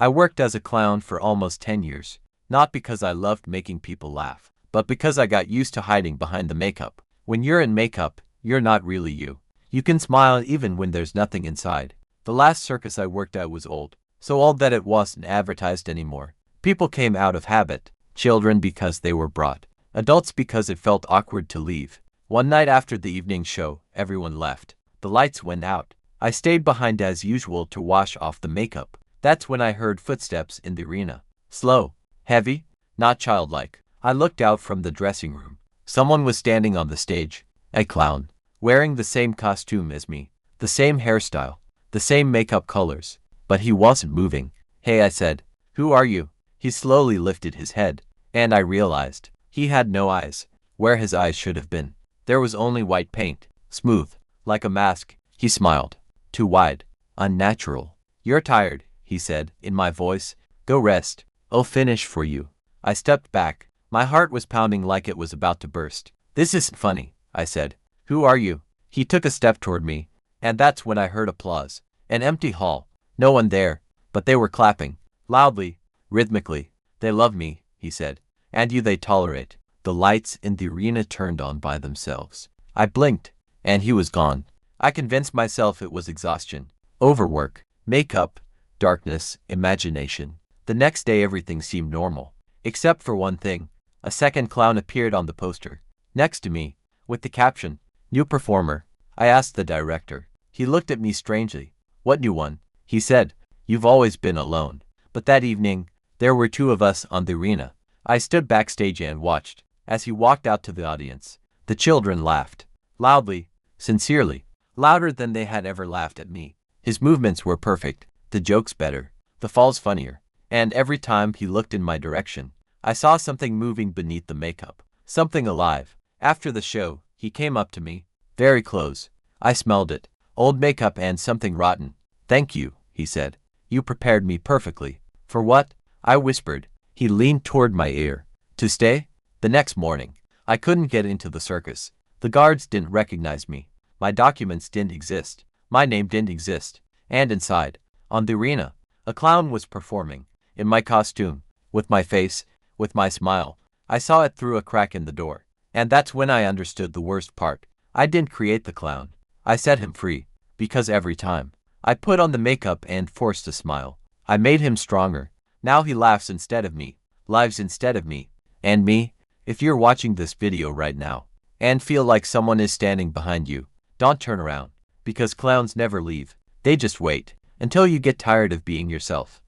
I worked as a clown for almost 10 years, not because I loved making people laugh, but because I got used to hiding behind the makeup. When you're in makeup, you're not really you. You can smile even when there's nothing inside. The last circus I worked at was old, so old that it wasn't advertised anymore. People came out of habit, children because they were brought, adults because it felt awkward to leave. One night after the evening show, everyone left. The lights went out. I stayed behind as usual to wash off the makeup. That's when I heard footsteps in the arena. Slow, heavy, not childlike. I looked out from the dressing room. Someone was standing on the stage, a clown, wearing the same costume as me, the same hairstyle, the same makeup colors, but he wasn't moving. "Hey," I said. "Who are you?" He slowly lifted his head, and I realized he had no eyes, where his eyes should have been. There was only white paint, smooth, like a mask. He smiled. Too wide, unnatural. "You're tired," he said, in my voice. "Go rest. I'll finish for you." I stepped back. My heart was pounding like it was about to burst. "This isn't funny," I said. "Who are you?" He took a step toward me, and that's when I heard applause. An empty hall. No one there, but they were clapping. Loudly, rhythmically. "They love me," he said. "And you they tolerate." The lights in the arena turned on by themselves. I blinked, and he was gone. I convinced myself it was exhaustion, overwork, makeup, darkness, imagination. The next day everything seemed normal, except for one thing. A second clown appeared on the poster, next to me, with the caption, "New performer." I asked the director. He looked at me strangely. "What new one?" He said. "You've always been alone." But that evening, there were two of us on the arena. I stood backstage and watched. As he walked out to the audience, the children laughed. Loudly, sincerely, louder than they had ever laughed at me. His movements were perfect, the jokes better, the falls funnier, and every time he looked in my direction, I saw something moving beneath the makeup, something alive. After the show, he came up to me, very close. I smelled it, old makeup and something rotten. "Thank you," he said. "You prepared me perfectly." "For what?" I whispered. He leaned toward my ear. "To stay?" The next morning, I couldn't get into the circus. The guards didn't recognize me. My documents didn't exist. My name didn't exist. And inside, on the arena, a clown was performing, in my costume, with my face, with my smile. I saw it through a crack in the door. And that's when I understood the worst part. I didn't create the clown. I set him free. Because every time I put on the makeup and forced a smile, I made him stronger. Now he laughs instead of me, lives instead of me. And me, if you're watching this video right now, and feel like someone is standing behind you, don't turn around. Because clowns never leave. They just wait until you get tired of being yourself.